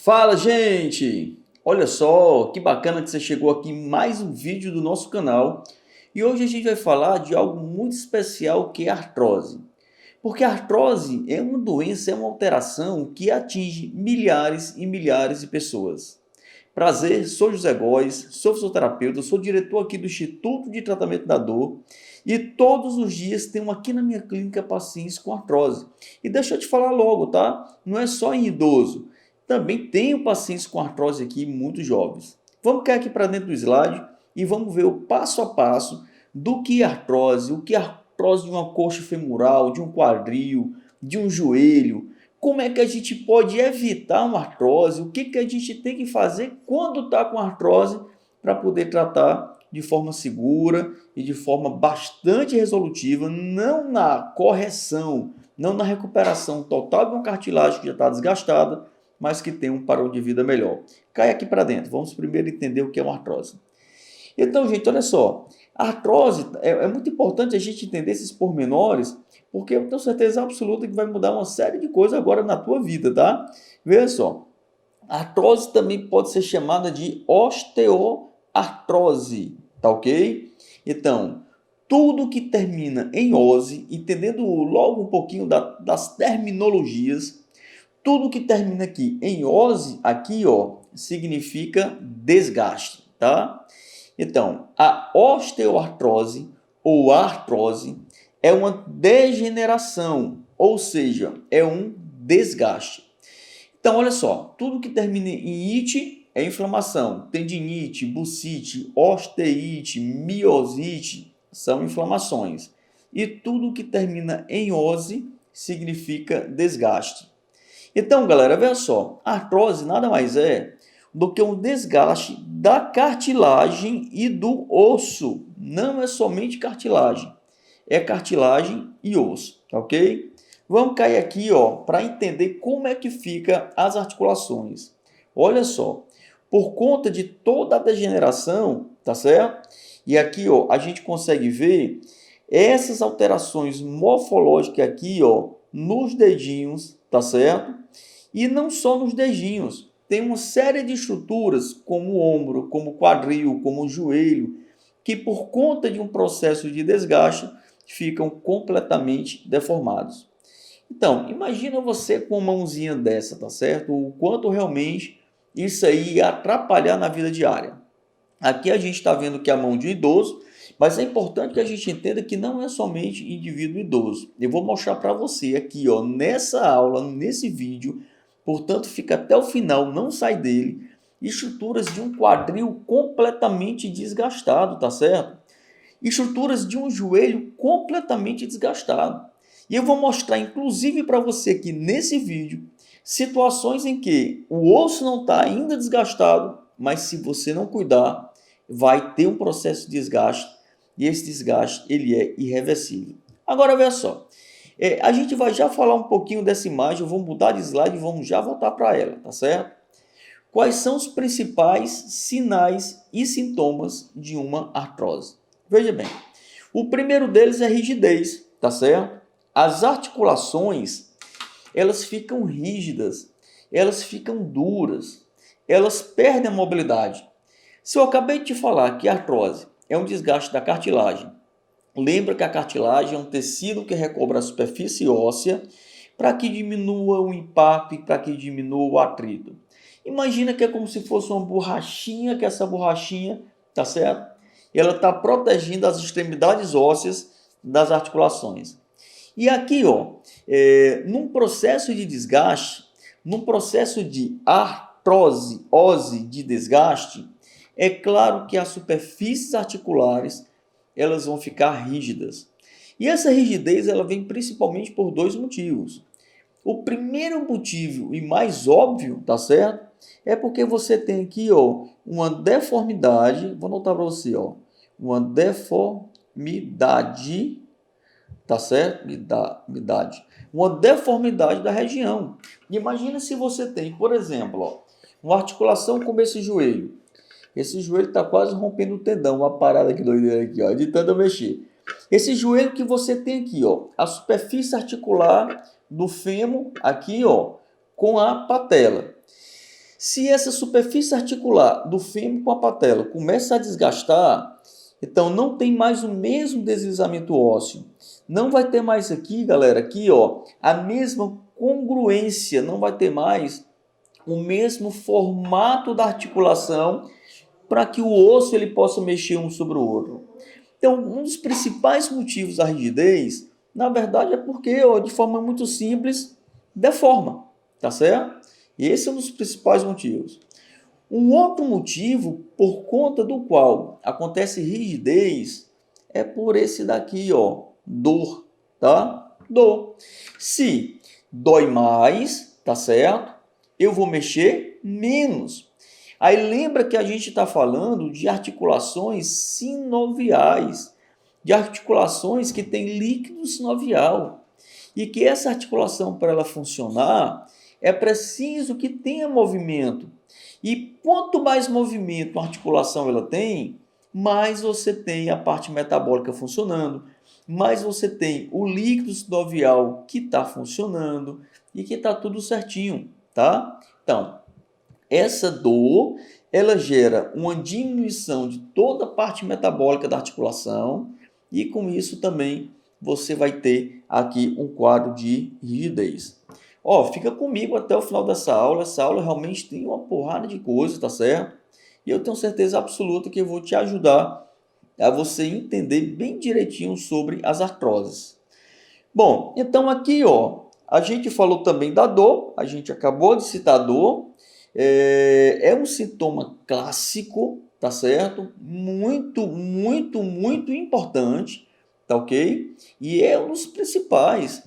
Fala, gente! Olha só, que bacana que você chegou aqui em mais um vídeo do nosso canal. E hoje a gente vai falar de algo muito especial que é a artrose. Porque a artrose é uma doença, é uma alteração que atinge milhares e milhares de pessoas. Prazer, sou José Góes, sou fisioterapeuta, sou diretor aqui do Instituto de Tratamento da Dor e todos os dias tenho aqui na minha clínica pacientes com artrose. E deixa eu te falar logo, tá? Não é só em idoso, também tenho pacientes com artrose aqui muito jovens. Vamos cair aqui para dentro do slide e vamos ver o passo a passo do que é artrose, o que é artrose de uma coxa femoral, de um quadril, de um joelho. Como é que a gente pode evitar uma artrose? O que a gente tem que fazer quando está com artrose para poder tratar de forma segura e de forma bastante resolutiva, não na correção, não na recuperação total de uma cartilagem que já está desgastada, mas que tem um padrão de vida melhor. Cai aqui para dentro. Vamos primeiro entender o que é uma artrose. Então, gente, olha só. A artrose é muito importante a gente entender esses pormenores, porque eu tenho certeza absoluta que vai mudar uma série de coisas agora na tua vida, tá? Veja só. A artrose também pode ser chamada de osteoartrose, tá ok? Então, tudo que termina em ose, entendendo logo um pouquinho das terminologias, tudo que termina aqui em ose, aqui ó, significa desgaste, tá? Então, a osteoartrose ou artrose é uma degeneração, ou seja, é um desgaste. Então, olha só, tudo que termina em ite é inflamação. Tendinite, bursite, osteite, miosite são inflamações. E tudo que termina em ose significa desgaste. Então, galera, veja só, a artrose nada mais é do que um desgaste da cartilagem e do osso. Não é somente cartilagem, é cartilagem e osso, tá ok? Vamos cair aqui, ó, para entender como é que fica as articulações. Olha só, por conta de toda a degeneração, tá certo? E aqui, ó, a gente consegue ver essas alterações morfológicas aqui, ó, nos dedinhos, tá certo? E não só nos dedinhos, tem uma série de estruturas, como o ombro, como o quadril, como o joelho, que por conta de um processo de desgaste, ficam completamente deformados. Então, imagina você com uma mãozinha dessa, tá certo? O quanto realmente isso aí ia atrapalhar na vida diária. Aqui a gente está vendo que é a mão de um idoso, mas é importante que a gente entenda que não é somente indivíduo idoso. Eu vou mostrar para você aqui, ó, nessa aula, nesse vídeo, portanto fica até o final, não sai dele, estruturas de um quadril completamente desgastado, tá certo? Estruturas de um joelho completamente desgastado. E eu vou mostrar, inclusive para você aqui nesse vídeo, situações em que o osso não está ainda desgastado, mas se você não cuidar, vai ter um processo de desgaste e esse desgaste ele é irreversível. Agora, veja só, a gente vai já falar um pouquinho dessa imagem, eu vou mudar de slide e vamos já voltar para ela, tá certo? Quais são os principais sinais e sintomas de uma artrose? Veja bem, o primeiro deles é rigidez, tá certo? As articulações, elas ficam rígidas, elas ficam duras, elas perdem a mobilidade. Se eu acabei de te falar que a artrose é um desgaste da cartilagem, lembra que a cartilagem é um tecido que recobre a superfície óssea para que diminua o impacto e para que diminua o atrito. Imagina que é como se fosse uma borrachinha, que essa borrachinha, tá certo? Ela está protegendo as extremidades ósseas das articulações. E aqui, ó, num processo de desgaste, num processo de artrose, ose de desgaste, é claro que as superfícies articulares elas vão ficar rígidas. E essa rigidez ela vem principalmente por dois motivos. O primeiro motivo e mais óbvio, tá certo? É porque você tem aqui, ó, uma deformidade, vou anotar para você, ó, uma deformidade, tá certo? Uma deformidade da região. Imagina se você tem, por exemplo, ó, uma articulação como esse joelho. Esse joelho está quase rompendo o tendão, uma parada que doideira aqui, ó, de tanto mexer. Esse joelho que você tem aqui, ó, a superfície articular do fêmur aqui, ó, com a patela. Se essa superfície articular do fêmur com a patela começa a desgastar, então não tem mais o mesmo deslizamento ósseo. Não vai ter mais aqui, galera, aqui, ó, a mesma congruência, não vai ter mais o mesmo formato da articulação para que o osso ele possa mexer um sobre o outro. Então, um dos principais motivos da rigidez, na verdade, é porque, ó, de forma muito simples, deforma, tá certo? E esse é um dos principais motivos. Um outro motivo por conta do qual acontece rigidez é por esse daqui, ó, dor, tá? Dor. Se dói mais, tá certo? Eu vou mexer menos. Aí lembra que a gente está falando de articulações sinoviais, de articulações que têm líquido sinovial. E que essa articulação, para ela funcionar, é preciso que tenha movimento. E quanto mais movimento a articulação ela tem, mais você tem a parte metabólica funcionando, mais você tem o líquido sinovial que está funcionando e que está tudo certinho, tá? Então, essa dor, ela gera uma diminuição de toda a parte metabólica da articulação e com isso também você vai ter aqui um quadro de rigidez. Ó, fica comigo até o final dessa aula. Essa aula realmente tem uma porrada de coisas, tá certo? E eu tenho certeza absoluta que eu vou te ajudar a você entender bem direitinho sobre as artroses. Bom, então aqui, ó, a gente falou também da dor, a gente acabou de citar a dor, é um sintoma clássico, tá certo? Muito importante, tá ok? E é um dos principais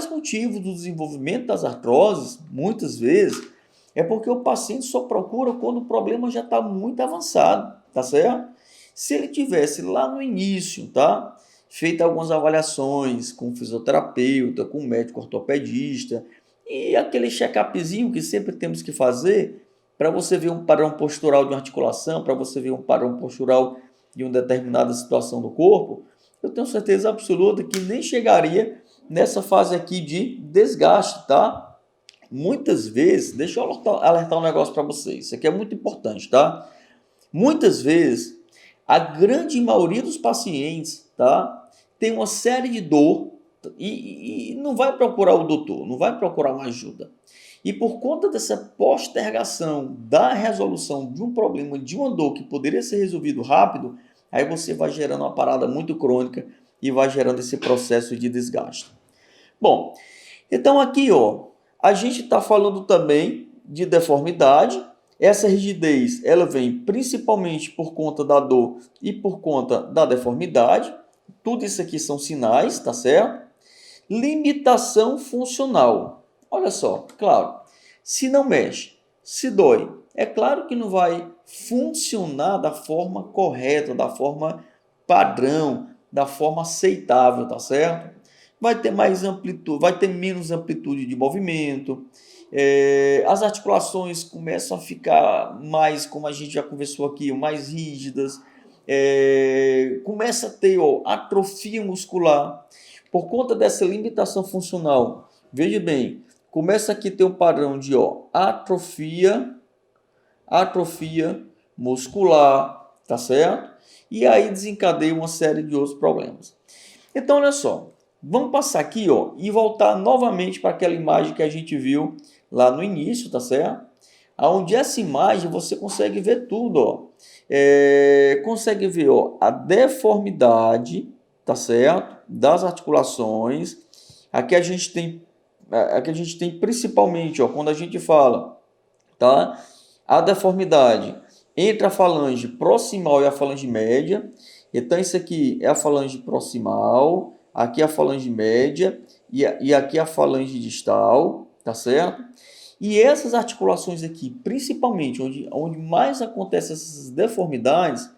motivos do desenvolvimento das artroses, muitas vezes, é porque o paciente só procura quando o problema já está muito avançado, tá certo? Se ele tivesse lá no início, tá? Feito algumas avaliações com o fisioterapeuta, com o médico ortopedista, e aquele check-upzinho que sempre temos que fazer para você ver um padrão postural de uma articulação, para você ver um padrão postural de uma determinada situação do corpo, eu tenho certeza absoluta que nem chegaria nessa fase aqui de desgaste, tá? Muitas vezes, deixa eu alertar um negócio para vocês, isso aqui é muito importante, tá? Muitas vezes, a grande maioria dos pacientes, tá, tem uma série de dor e não vai procurar o doutor, não vai procurar uma ajuda. E por conta dessa postergação da resolução de um problema, de uma dor que poderia ser resolvido rápido, aí você vai gerando uma parada muito crônica e vai gerando esse processo de desgaste. Bom, então aqui, ó, a gente está falando também de deformidade. Essa rigidez, ela vem principalmente por conta da dor e por conta da deformidade. Tudo isso aqui são sinais, tá certo? Limitação funcional. Olha só, claro, se não mexe, se dói, é claro que não vai funcionar da forma correta, da forma padrão, da forma aceitável, tá certo? Vai ter mais amplitude, vai ter menos amplitude de movimento, as articulações começam a ficar mais, como a gente já conversou aqui, mais rígidas, começa a ter, ó, atrofia muscular, por conta dessa limitação funcional. Veja bem, começa aqui a ter um padrão de, ó, atrofia muscular, tá certo? E aí desencadeia uma série de outros problemas. Então, olha só, vamos passar aqui, ó, e voltar novamente para aquela imagem que a gente viu lá no início, tá certo? Onde essa imagem você consegue ver tudo, ó. Consegue ver, ó, a deformidade, tá certo? Das articulações. Aqui a gente tem principalmente, ó, quando a gente fala, tá? A deformidade entre a falange proximal e a falange média. Então, isso aqui é a falange proximal, aqui é a falange média e aqui é a falange distal, tá certo? E essas articulações aqui, principalmente onde mais acontecem essas deformidades,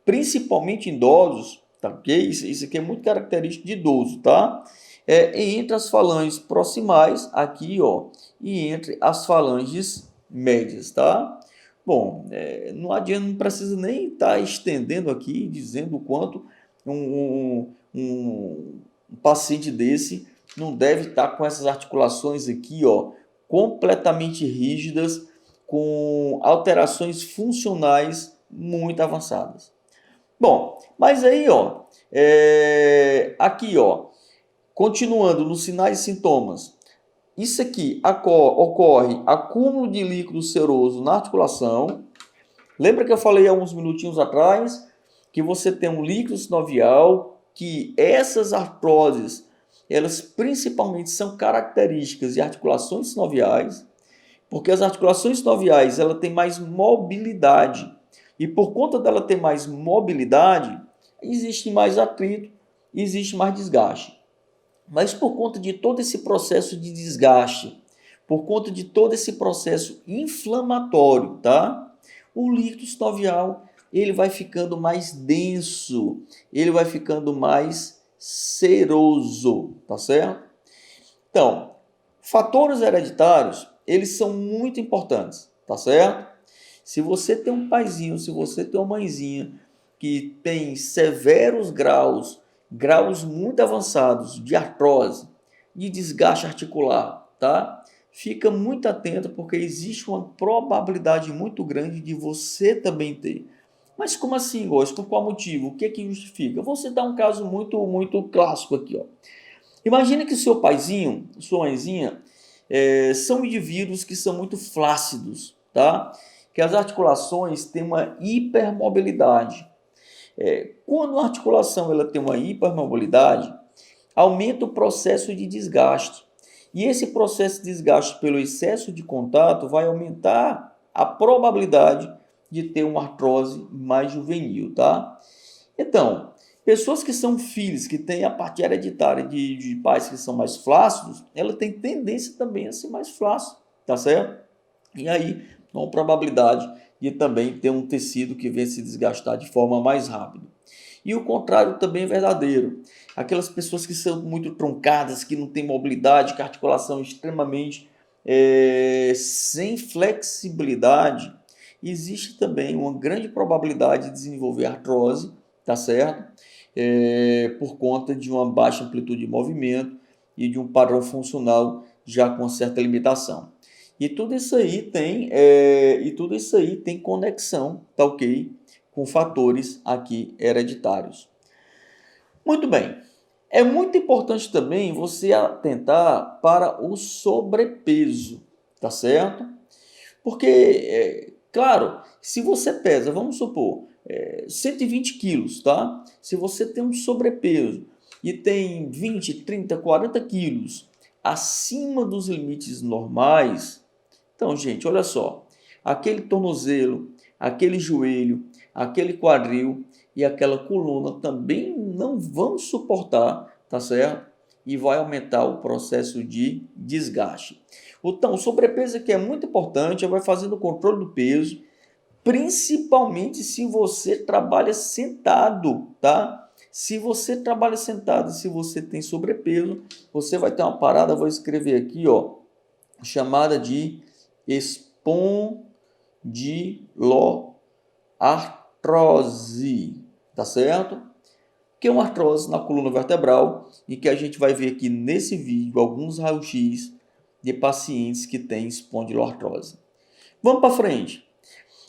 principalmente em idosos, tá ok? Isso aqui é muito característico de idoso, tá? Entre as falanges proximais, aqui, ó, e entre as falanges médias, tá? Bom, não adianta, não precisa nem estar estendendo aqui, dizendo o quanto um paciente desse não deve estar com essas articulações aqui, ó, completamente rígidas, com alterações funcionais muito avançadas. Bom, mas aí, ó, aqui, ó, continuando nos sinais e sintomas, isso aqui ocorre acúmulo de líquido seroso na articulação. Lembra que eu falei há uns minutinhos atrás que você tem um líquido sinovial, que essas artroses, elas principalmente são características de articulações sinoviais, porque as articulações sinoviais ela tem mais mobilidade. E por conta dela ter mais mobilidade, existe mais atrito, existe mais desgaste. Mas por conta de todo esse processo de desgaste, por conta de todo esse processo inflamatório, tá? O líquido sinovial, ele vai ficando mais denso, ele vai ficando mais seroso, tá certo? Então, fatores hereditários, eles são muito importantes, tá certo? Se você tem um paizinho, se você tem uma mãezinha que tem severos graus muito avançados de artrose, de desgaste articular, tá? Fica muito atento porque existe uma probabilidade muito grande de você também ter. Mas como assim, Góis? Por qual motivo? O que é que justifica? Eu vou citar um caso muito clássico aqui, ó. Imagina que seu paizinho, sua mãezinha, são indivíduos que são muito flácidos, tá? Que as articulações têm uma hipermobilidade. Quando a articulação ela tem uma hipermobilidade, aumenta o processo de desgaste. E esse processo de desgaste pelo excesso de contato vai aumentar a probabilidade de ter uma artrose mais juvenil, tá? Então, pessoas que são filhos, que têm a parte hereditária de pais que são mais flácidos, ela tem tendência também a ser mais flácido, tá certo? E aí, uma probabilidade de também ter um tecido que venha se desgastar de forma mais rápida. E o contrário também é verdadeiro. Aquelas pessoas que são muito truncadas, que não têm mobilidade, que a articulação é extremamente sem flexibilidade, existe também uma grande probabilidade de desenvolver artrose, tá certo? Por conta de uma baixa amplitude de movimento e de um padrão funcional já com certa limitação. E tudo isso aí tem conexão, tá ok? Com fatores aqui hereditários. Muito bem. É muito importante também você atentar para o sobrepeso, tá certo? Porque, claro, se você pesa, vamos supor, 120 quilos, tá? Se você tem um sobrepeso e tem 20, 30, 40 quilos acima dos limites normais, então, gente, olha só, aquele tornozelo, aquele joelho, aquele quadril e aquela coluna também não vão suportar, tá certo? E vai aumentar o processo de desgaste. Então, o sobrepeso aqui é muito importante, vai fazendo o controle do peso, principalmente se você trabalha sentado, tá? Se você trabalha sentado, se você tem sobrepeso, você vai ter uma parada, vou escrever aqui, ó, chamada de espondiloartrose, tá certo? Que é uma artrose na coluna vertebral e que a gente vai ver aqui nesse vídeo alguns raios-x de pacientes que têm espondiloartrose. Vamos para frente.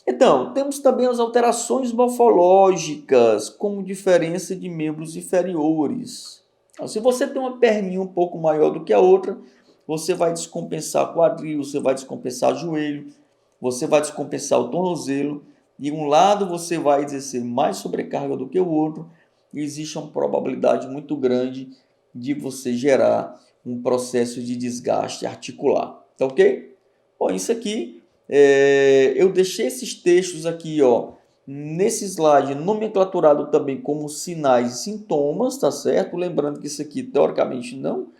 Então, temos também as alterações morfológicas, como diferença de membros inferiores. Então, se você tem uma perninha um pouco maior do que a outra, você vai descompensar quadril, você vai descompensar joelho, você vai descompensar o tornozelo, e um lado você vai exercer mais sobrecarga do que o outro, e existe uma probabilidade muito grande de você gerar um processo de desgaste articular. Tá ok? Bom, isso aqui, eu deixei esses textos aqui, ó, nesse slide nomenclaturado também como sinais e sintomas, tá certo? Lembrando que isso aqui, teoricamente, não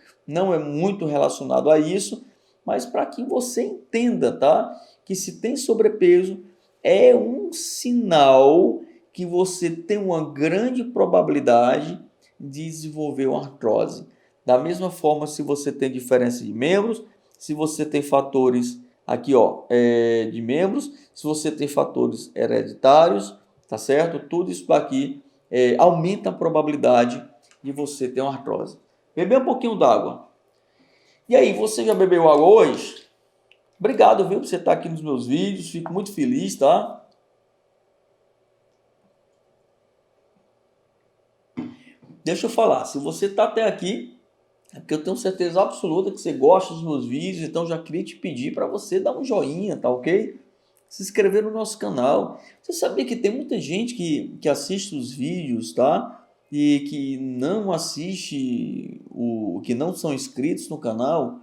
é muito relacionado a isso, mas para que você entenda, tá? Que se tem sobrepeso, é um sinal que você tem uma grande probabilidade de desenvolver uma artrose. Da mesma forma, se você tem diferença de membros, se você tem fatores aqui, ó, de membros, se você tem fatores hereditários, tá certo? Tudo isso aqui aumenta a probabilidade de você ter uma artrose. Beber um pouquinho d'água. E aí, você já bebeu água hoje? Obrigado, viu, por você estar aqui nos meus vídeos. Fico muito feliz, tá? Deixa eu falar, se você está até aqui, é porque eu tenho certeza absoluta que você gosta dos meus vídeos, então já queria te pedir para você dar um joinha, tá ok? Se inscrever no nosso canal. Você sabia que tem muita gente que assiste os vídeos, tá? E que não assiste, que não são inscritos no canal.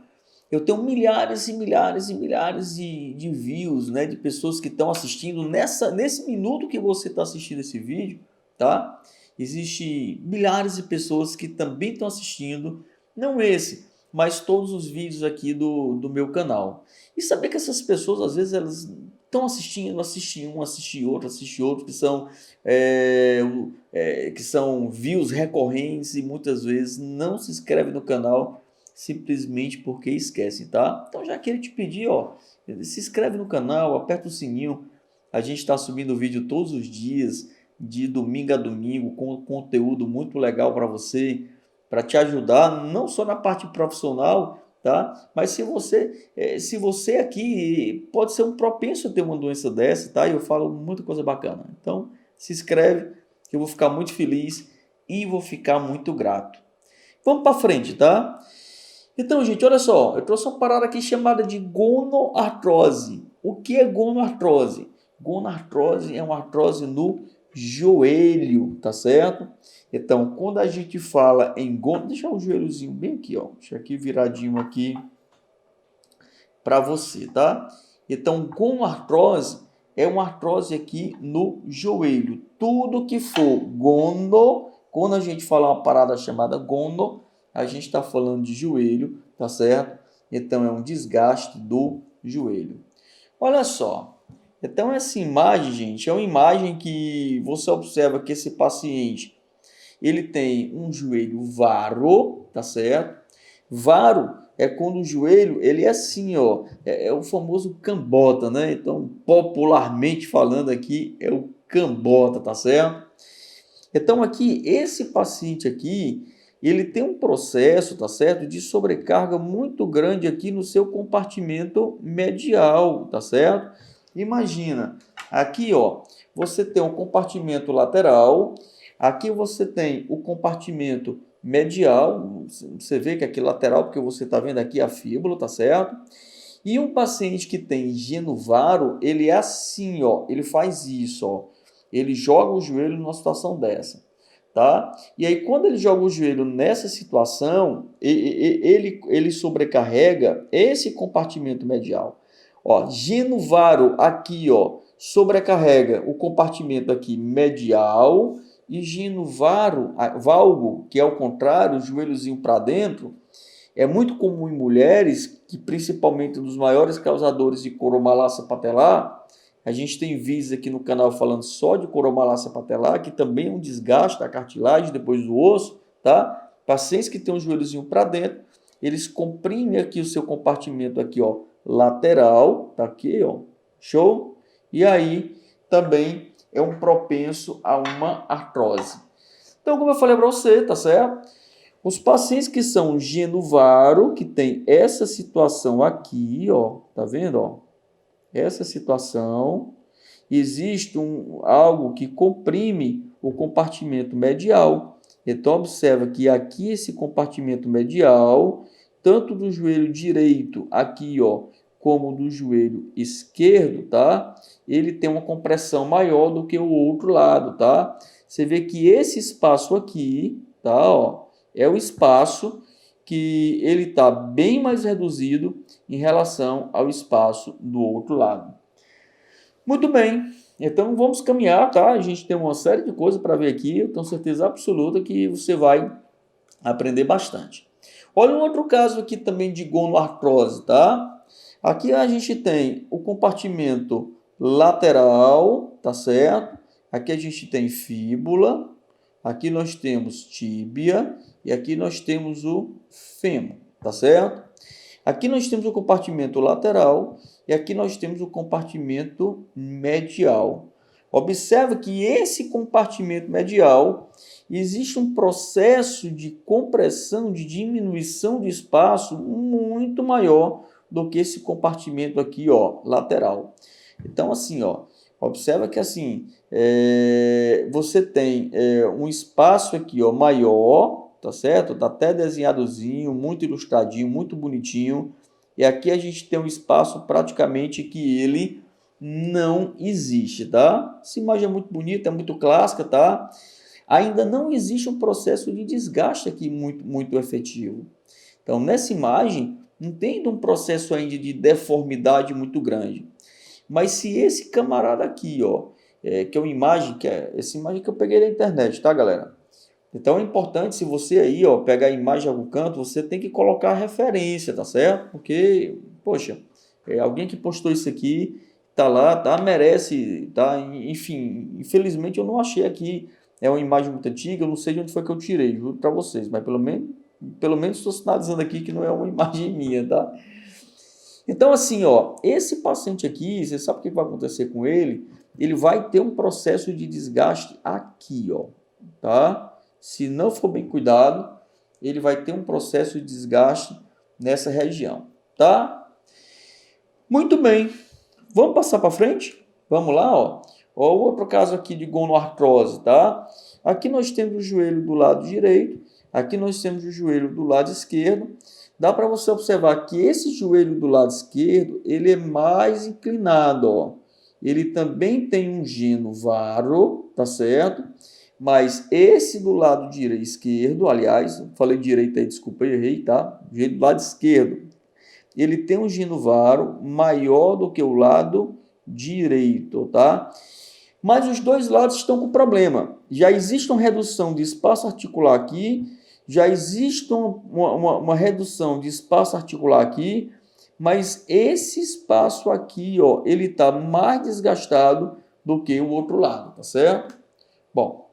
Eu tenho milhares e milhares e milhares de views, né? De pessoas que estão assistindo nesse minuto que você está assistindo esse vídeo, tá? Existe milhares de pessoas que também estão assistindo, não esse, mas todos os vídeos aqui do meu canal. E saber que essas pessoas, às vezes, elas estão assistindo, assistem um, assistem outro, que são views recorrentes e muitas vezes não se inscrevem no canal simplesmente porque esquecem, tá? Então já queria te pedir, ó, se inscreve no canal, aperta o sininho, a gente está subindo vídeo todos os dias, de domingo a domingo, com conteúdo muito legal para você, para te ajudar, não só na parte profissional, tá? Mas se você aqui pode ser um propenso a ter uma doença dessa, tá? E eu falo muita coisa bacana. Então, se inscreve, que eu vou ficar muito feliz e vou ficar muito grato. Vamos para frente, tá? Então, gente, olha só, eu trouxe uma parada aqui chamada de gonoartrose. O que é gonoartrose? Gonoartrose é uma artrose no joelho, tá certo? Então, quando a gente fala em deixa o joelhozinho bem aqui, ó, deixa aqui viradinho aqui para você, tá? Então, gonoartrose é uma artrose aqui no joelho. Tudo que for quando a gente fala uma parada chamada gono, a gente está falando de joelho, tá certo? Então, é um desgaste do joelho. Olha só. Então, essa imagem, gente, é uma imagem que você observa que esse paciente, ele tem um joelho varo, tá certo? Varo é quando o joelho, ele é assim, ó, é o famoso cambota, né? Então, popularmente falando aqui, é o cambota, tá certo? Então, aqui, esse paciente aqui, ele tem um processo, tá certo, de sobrecarga muito grande aqui no seu compartimento medial, tá certo? Imagina, aqui, ó, você tem um compartimento lateral, aqui você tem o compartimento medial, você vê que aqui lateral, porque você está vendo aqui a fíbula, tá certo? E um paciente que tem genovaro, ele é assim, ó, ele faz isso, ó, ele joga o joelho numa situação dessa, tá? E aí, quando ele joga o joelho nessa situação, ele sobrecarrega esse compartimento medial. Ó, genovaro aqui, ó, sobrecarrega o compartimento aqui medial e valgo, que é o contrário, o joelhozinho para dentro, é muito comum em mulheres, que principalmente dos maiores causadores de coromalácia patelar. A gente tem vídeos aqui no canal falando só de coromalácia patelar, que também é um desgaste da cartilagem depois do osso, tá? Pacientes que têm um joelhozinho para dentro, eles comprimem aqui o seu compartimento aqui, ó, lateral, tá aqui, ó, show? E aí também é um propenso a uma artrose. Então, como eu falei para você, tá certo? Os pacientes que são genovaro, que tem essa situação aqui, ó, tá vendo, ó? Essa situação, existe algo que comprime o compartimento medial. Então, observa que aqui esse compartimento medial, tanto do joelho direito aqui, ó, como do joelho esquerdo, tá? Ele tem uma compressão maior do que o outro lado, tá? Você vê que esse espaço aqui, tá, ó, é o espaço que ele está bem mais reduzido em relação ao espaço do outro lado. Muito bem, então vamos caminhar, tá? A gente tem uma série de coisas para ver aqui, eu tenho certeza absoluta que você vai aprender bastante. Olha um outro caso aqui também de gonoartrose, tá? Aqui a gente tem o compartimento lateral, tá certo? Aqui a gente tem fíbula, aqui nós temos tíbia e aqui nós temos o fêmur, tá certo? Aqui nós temos o compartimento lateral e aqui nós temos o compartimento medial. Observa que esse compartimento medial existe um processo de compressão, de diminuição de espaço muito maior do que esse compartimento aqui, ó, lateral. Então, assim, ó, observa que assim, você tem um espaço aqui, ó, maior, tá certo? Tá até desenhadozinho, muito ilustradinho, muito bonitinho. E aqui a gente tem um espaço praticamente que ele não existe, tá? Essa imagem é muito bonita, é muito clássica, tá? Ainda não existe um processo de desgaste aqui muito efetivo. Então, nessa imagem, não tem um processo ainda de deformidade muito grande. Mas se esse camarada aqui, ó, que é uma imagem, essa imagem que eu peguei da internet, tá, galera? Então é importante, se você aí, ó, pegar a imagem de algum canto, você tem que colocar a referência, tá certo? Porque, poxa, alguém que postou isso aqui, tá lá, tá, merece, tá? Enfim, infelizmente eu não achei aqui, é uma imagem muito antiga, eu não sei de onde foi que eu tirei, juro pra vocês, mas pelo menos estou sinalizando aqui que não é uma imagem minha, tá? Então, assim, ó, esse paciente aqui, você sabe o que vai acontecer com ele? Ele vai ter um processo de desgaste aqui, ó, tá? Se não for bem cuidado, ele vai ter um processo de desgaste nessa região, tá? Muito bem. Vamos passar para frente? Vamos lá, ó. Ó, outro caso aqui de gonoartrose, tá? Aqui nós temos o joelho do lado direito, aqui nós temos o joelho do lado esquerdo. Dá para você observar que esse joelho do lado esquerdo, ele é mais inclinado, ó. Ele também tem um geno varo, tá certo? Mas esse do lado esquerdo, aliás, falei direito aí, desculpa, errei, tá? O joelho do lado esquerdo, ele tem um geno varo maior do que o lado direito, tá? Mas os dois lados estão com problema. Já existe uma redução de espaço articular aqui, já existe uma redução de espaço articular aqui, mas esse espaço aqui, ó, ele está mais desgastado do que o outro lado, tá certo? Bom,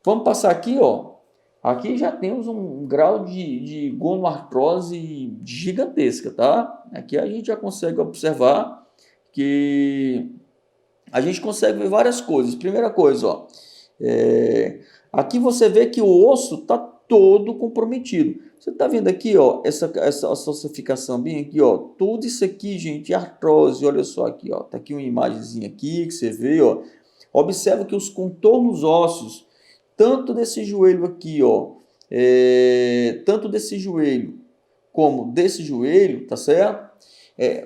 vamos passar aqui, ó. Aqui já temos um grau de gonoartrose gigantesca, tá? Aqui a gente já consegue observar que a gente consegue ver várias coisas. Primeira coisa, ó, aqui você vê que o osso está todo comprometido. Você está vendo aqui, ó, essa ossificação bem aqui, ó, tudo isso aqui, gente, é artrose. Olha só aqui, ó, tá aqui uma imagenzinha aqui que você vê, ó. Observa que os contornos ósseos, tanto desse joelho aqui, ó, tanto desse joelho como desse joelho, tá certo?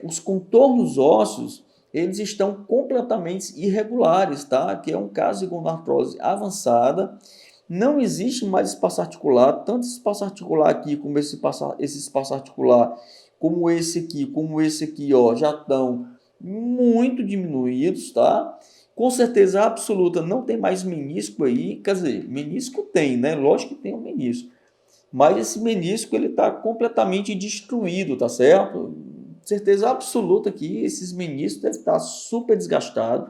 Os contornos ósseos, eles estão completamente irregulares, tá? Que é um caso de gonoartrose avançada. Não existe mais espaço articular, tanto esse espaço articular aqui, como esse espaço articular, como esse aqui, ó, já estão muito diminuídos, tá? Com certeza absoluta, não tem mais menisco aí, quer dizer, menisco tem, né? Lógico que tem um menisco, mas esse menisco ele está completamente destruído, tá certo? Certeza absoluta que esses meniscos devem estar super desgastados.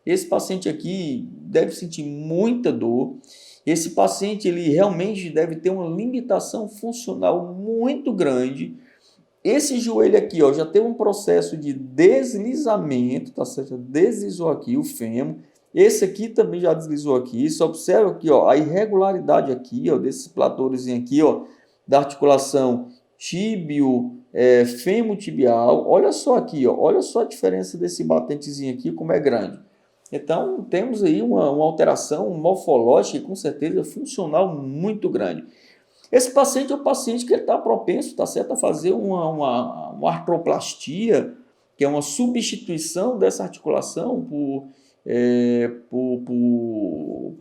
Esse paciente aqui deve sentir muita dor. Esse paciente ele realmente deve ter uma limitação funcional muito grande. Esse joelho aqui, ó, já tem um processo de deslizamento, tá certo? Deslizou aqui o fêmur. Esse aqui também já deslizou aqui. Você observa aqui, ó, a irregularidade aqui, ó, desse platôzinho aqui, ó, da articulação tíbio, fêmur-tibial. Olha só aqui, ó, olha só a diferença desse batentezinho aqui, como é grande. Então, temos aí uma alteração morfológica e, com certeza, funcional muito grande. Esse paciente é um paciente que está propenso, tá certo, a fazer uma artroplastia, que é uma substituição dessa articulação por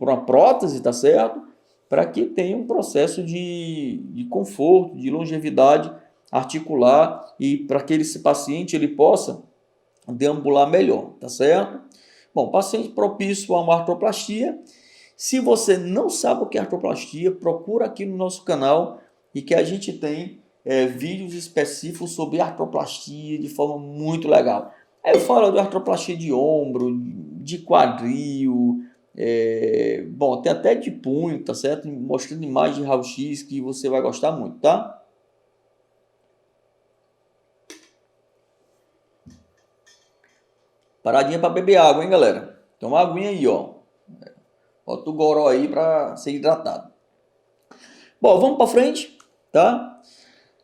uma prótese, tá certo? Para que tenha um processo de conforto, de longevidade articular e para que esse paciente ele possa deambular melhor, tá certo? Bom, paciente propício a uma artroplastia. Se você não sabe o que é artroplastia, procura aqui no nosso canal e que a gente tem vídeos específicos sobre artroplastia de forma muito legal. Aí eu falo de artroplastia de ombro, de quadril, bom, tem até de punho, tá certo? Mostrando imagem de raio-x que você vai gostar muito, tá? Paradinha para beber água, hein, galera? Toma uma aguinha aí, ó. Bota o goró aí para ser hidratado. Bom, vamos para frente, tá?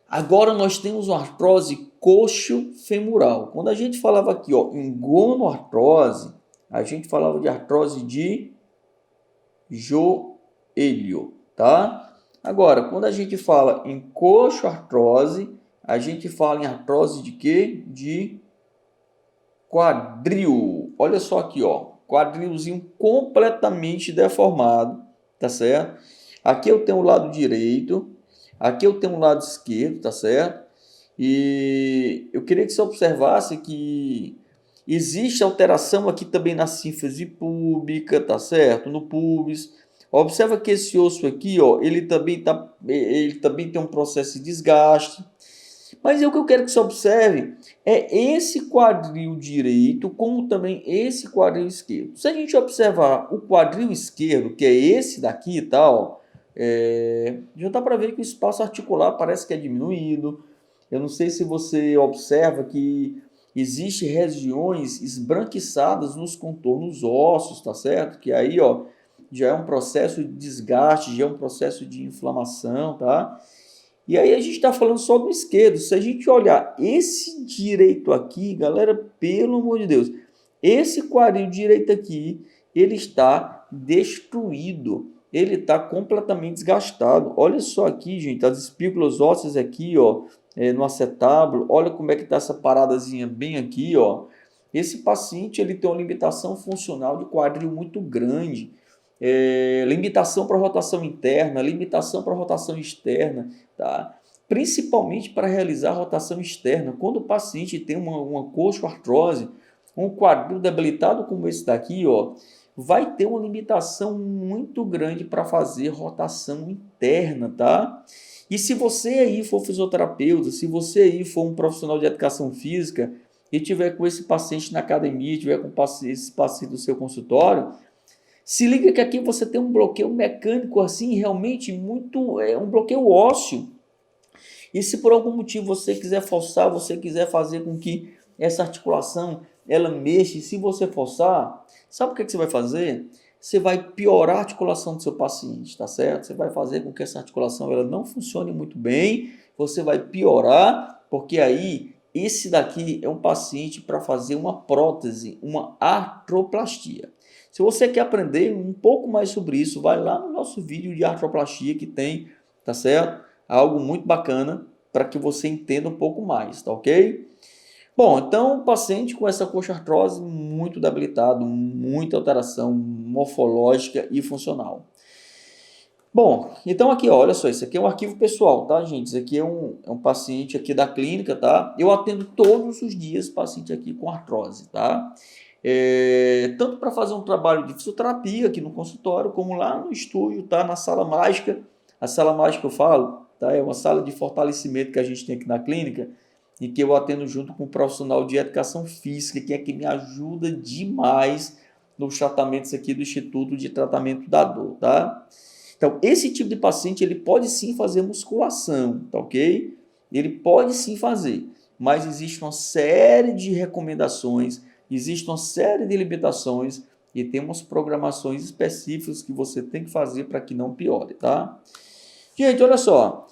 Agora nós temos uma artrose coxo femoral. Quando a gente falava aqui, ó, em gonoartrose, a gente falava de artrose de joelho, tá? Agora, quando a gente fala em coxoartrose, a gente fala em artrose de quê? De quadril. Olha só aqui, ó, quadrilzinho completamente deformado, tá certo? Aqui eu tenho o lado direito, aqui eu tenho o lado esquerdo, tá certo? E eu queria que você observasse que existe alteração aqui também na sínfise púbica, tá certo? No pubis. Observa que esse osso aqui, ó, ele também tem um processo de desgaste. Mas o que eu quero que você observe é esse quadril direito, como também esse quadril esquerdo. Se a gente observar o quadril esquerdo, que é esse daqui e tal, já dá para ver que o espaço articular parece que é diminuído. Eu não sei se você observa que existem regiões esbranquiçadas nos contornos ósseos, tá certo? Que aí, ó, já é um processo de desgaste, já é um processo de inflamação, tá? E aí a gente está falando só do esquerdo. Se a gente olhar esse direito aqui, galera, pelo amor de Deus, esse quadril direito aqui, ele está destruído. Ele está completamente desgastado. Olha só aqui, gente, as espículas ósseas aqui, ó, no acetábulo. Olha como é que está essa paradazinha bem aqui, ó. Esse paciente ele tem uma limitação funcional de quadril muito grande. Limitação para rotação interna, limitação para rotação externa, tá? Principalmente para realizar a rotação externa. Quando o paciente tem uma coxoartrose, um quadril debilitado como esse daqui, ó, vai ter uma limitação muito grande para fazer rotação interna, tá? E se você aí for fisioterapeuta, se você aí for um profissional de educação física e tiver com esse paciente na academia, tiver com esse paciente no seu consultório, se liga que aqui você tem um bloqueio mecânico assim, realmente muito, um bloqueio ósseo. E se por algum motivo você quiser forçar, você quiser fazer com que essa articulação ela mexa, se você forçar, sabe o que você vai fazer? Você vai piorar a articulação do seu paciente, tá certo? Você vai fazer com que essa articulação ela não funcione muito bem, você vai piorar, porque aí esse daqui é um paciente para fazer uma prótese, uma artroplastia. Se você quer aprender um pouco mais sobre isso, vai lá no nosso vídeo de artroplastia que tem, tá certo? Algo muito bacana para que você entenda um pouco mais, tá ok? Bom, então o paciente com essa coxartrose muito debilitado, muita alteração morfológica e funcional. Bom, então aqui, ó, olha só, isso aqui é um arquivo pessoal, tá, gente? Isso aqui é um paciente aqui da clínica, tá? Eu atendo todos os dias paciente aqui com artrose, tá? Tanto para fazer um trabalho de fisioterapia aqui no consultório, como lá no estúdio, tá? Na sala mágica. A sala mágica que eu falo, tá? É uma sala de fortalecimento que a gente tem aqui na clínica e que eu atendo junto com um profissional de educação física, que é que me ajuda demais nos tratamentos aqui do Instituto de Tratamento da Dor, tá? Então, esse tipo de paciente, ele pode sim fazer musculação, tá ok? Ele pode sim fazer, mas existe uma série de recomendações, existe uma série de limitações e tem umas programações específicas que você tem que fazer para que não piore, tá? Gente, olha só,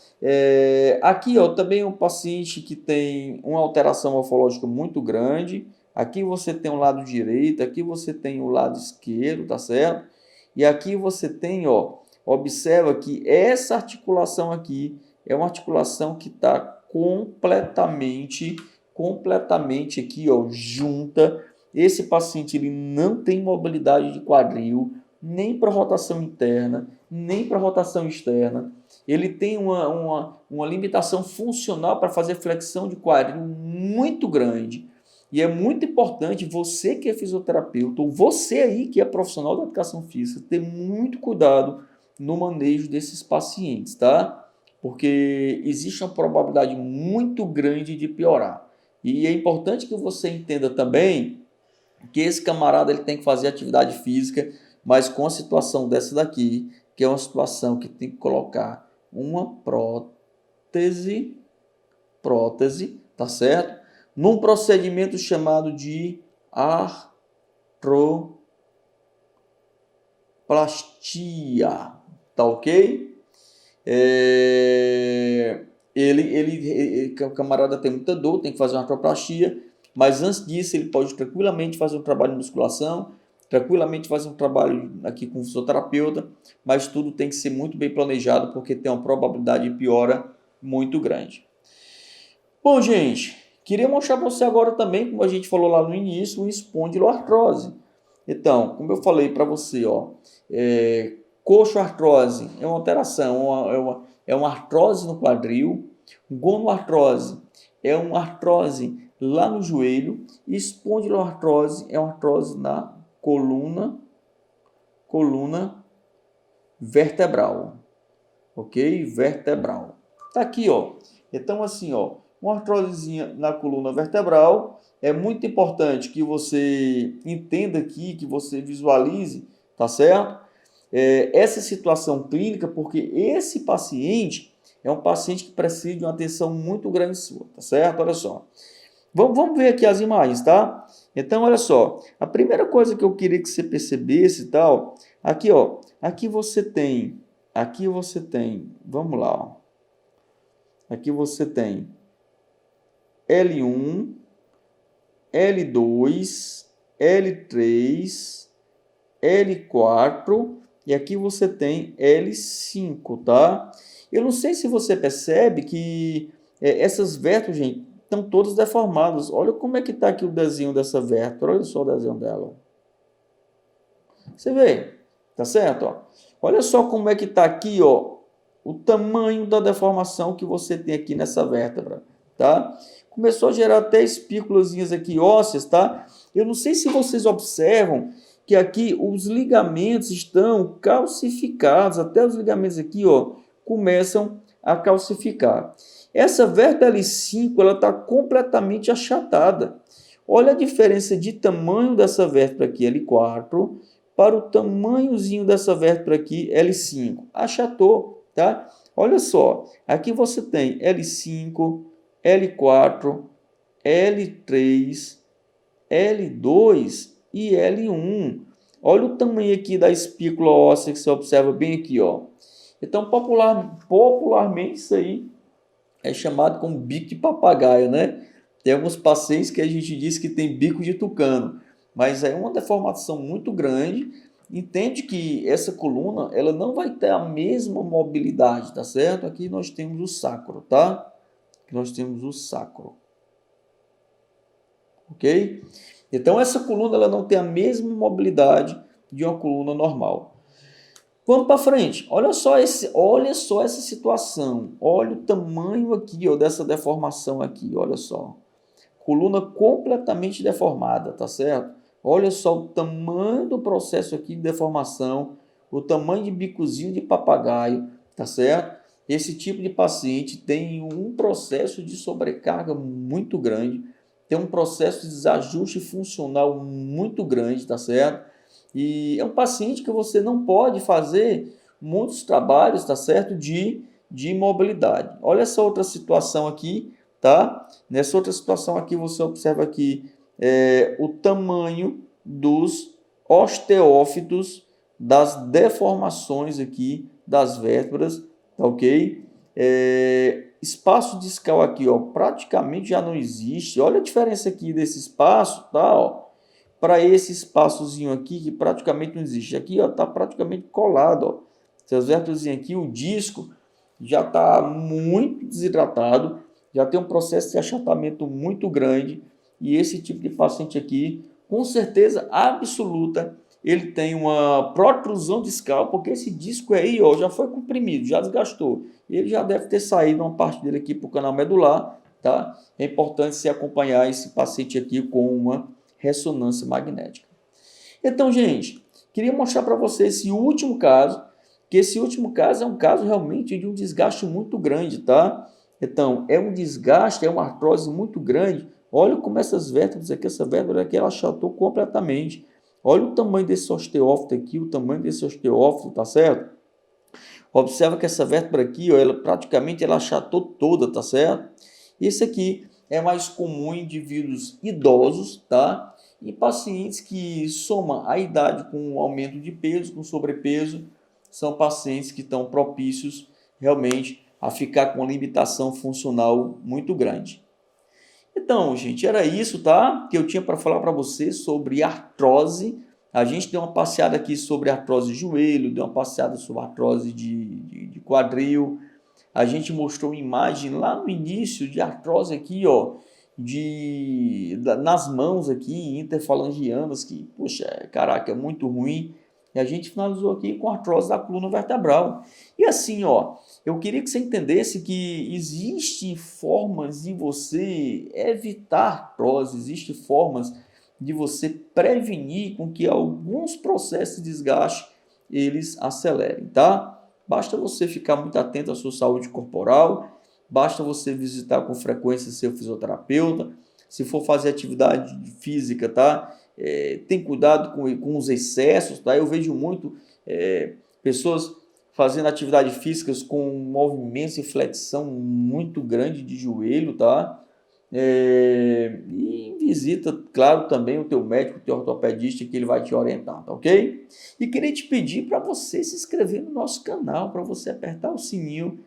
aqui ó, também é um paciente que tem uma alteração morfológica muito grande, aqui você tem o lado direito, aqui você tem o lado esquerdo, tá certo? E aqui você tem, ó, observa que essa articulação aqui é uma articulação que está completamente aqui, ó, junta. Esse paciente ele não tem mobilidade de quadril, nem para rotação interna, nem para rotação externa. Ele tem uma limitação funcional para fazer flexão de quadril muito grande. E é muito importante você que é fisioterapeuta, ou você aí que é profissional da educação física, ter muito cuidado no manejo desses pacientes, tá? Porque existe uma probabilidade muito grande de piorar. E é importante que você entenda também que esse camarada ele tem que fazer atividade física, mas com a situação dessa daqui, que é uma situação que tem que colocar uma prótese, tá certo? Num procedimento chamado de artroplastia, tá ok? o camarada tem muita dor, tem que fazer uma artroplastia, mas antes disso ele pode tranquilamente fazer um trabalho de musculação, tranquilamente fazer um trabalho aqui com o fisioterapeuta, mas tudo tem que ser muito bem planejado, porque tem uma probabilidade de piora muito grande. Bom, gente, queria mostrar para você agora também, como a gente falou lá no início, o espondiloartrose. Então, como eu falei para você, ó, coxoartrose é uma alteração, é uma artrose no quadril. Gonoartrose é uma artrose lá no joelho. E espondiloartrose é uma artrose na coluna vertebral. Ok? Vertebral. Tá aqui, ó. Então, assim, ó, uma artrosezinha na coluna vertebral. É muito importante que você entenda aqui, que você visualize, tá certo? Essa situação clínica, porque esse paciente é um paciente que precisa de uma atenção muito grande sua, tá certo? Olha só. Vamos ver aqui as imagens, tá? Então, olha só. A primeira coisa que eu queria que você percebesse e tal, aqui, ó. Aqui você tem, vamos lá, ó. Aqui você tem L1, L2, L3, L4 e aqui você tem L5, tá? Eu não sei se você percebe que essas vértebras, gente, estão todas deformadas. Olha como é que está aqui o desenho dessa vértebra. Olha só o desenho dela. Você vê? Tá certo? Ó. Olha só como é que está aqui, ó, o tamanho da deformação que você tem aqui nessa vértebra, tá? Começou a gerar até espículazinhas aqui ósseas, tá? Eu não sei se vocês observam que aqui os ligamentos estão calcificados, até os ligamentos aqui, ó, começam a calcificar. Essa vértebra L5, ela está completamente achatada. Olha a diferença de tamanho dessa vértebra aqui, L4, para o tamanhozinho dessa vértebra aqui, L5. Achatou, tá? Olha só, aqui você tem L5, L4, L3, L2 e L1. Olha o tamanho aqui da espícula óssea que você observa bem aqui, ó. Então, popularmente, isso aí é chamado como bico de papagaio, né? Tem alguns pacientes que a gente diz que tem bico de tucano, mas é uma deformação muito grande. Entende que essa coluna, ela não vai ter a mesma mobilidade, tá certo? Aqui nós temos o sacro, tá? Aqui nós temos o sacro. Ok? Então, essa coluna, ela não tem a mesma mobilidade de uma coluna normal. Vamos para frente. Olha só essa situação. Olha o tamanho aqui, ó, dessa deformação aqui. Olha só. Coluna completamente deformada, tá certo? Olha só o tamanho do processo aqui de deformação, o tamanho de bicozinho de papagaio, tá certo? Esse tipo de paciente tem um processo de sobrecarga muito grande, tem um processo de desajuste funcional muito grande, tá certo? E é um paciente que você não pode fazer muitos trabalhos, tá certo? De mobilidade. Olha essa outra situação aqui, tá? Nessa outra situação aqui, você observa aqui o tamanho dos osteófitos, das deformações aqui das vértebras, tá ok? Espaço discal aqui, ó, praticamente já não existe. Olha a diferença aqui desse espaço, tá? Ó, para esse espaçozinho aqui que praticamente não existe. Aqui está praticamente colado. Ó. Essas vértebras aqui, o disco já está muito desidratado, já tem um processo de achatamento muito grande. E esse tipo de paciente aqui, com certeza absoluta, ele tem uma protrusão discal, porque esse disco aí ó, já foi comprimido, já desgastou. Ele já deve ter saído uma parte dele aqui para o canal medular. Tá? É importante se acompanhar esse paciente aqui com uma ressonância magnética. Então, gente, queria mostrar para você esse último caso, que esse último caso é um caso realmente de um desgaste muito grande, tá? Então, é um desgaste, é uma artrose muito grande. Olha como essas vértebras aqui, essa vértebra aqui, ela achatou completamente. Olha o tamanho desse osteófito aqui, o tamanho desse osteófito, tá certo? Observa que essa vértebra aqui, ó, ela praticamente ela achatou toda, tá certo? Esse aqui é mais comum em indivíduos idosos, tá? E pacientes que somam a idade com o aumento de peso, com sobrepeso, são pacientes que estão propícios realmente a ficar com uma limitação funcional muito grande. Então, gente, era isso, tá? Que eu tinha para falar para você sobre artrose. A gente deu uma passeada aqui sobre artrose de joelho, deu uma passeada sobre artrose de quadril. A gente mostrou uma imagem lá no início de artrose aqui, ó, nas mãos aqui, interfalangianas, que, poxa, caraca, é muito ruim. E a gente finalizou aqui com a artrose da coluna vertebral. E assim, ó, eu queria que você entendesse que existem formas de você evitar artrose, existem formas de você prevenir com que alguns processos de desgaste eles acelerem, tá? Basta você ficar muito atento à sua saúde corporal, basta você visitar com frequência seu fisioterapeuta. Se for fazer atividade física, tá? Tem cuidado com os excessos, tá? Eu vejo muito pessoas fazendo atividades físicas com movimentos e flexão muito grande de joelho, tá? E visita, claro, também o teu médico, o teu ortopedista, que ele vai te orientar, tá ok? E queria te pedir para você se inscrever no nosso canal, para você apertar o sininho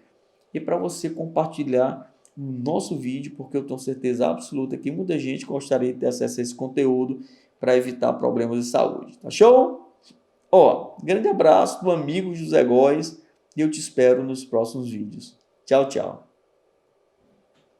e para você compartilhar o nosso vídeo, porque eu tenho certeza absoluta que muita gente gostaria de ter acesso a esse conteúdo para evitar problemas de saúde, tá show? Ó, grande abraço do amigo José Góes e eu te espero nos próximos vídeos. Tchau, tchau.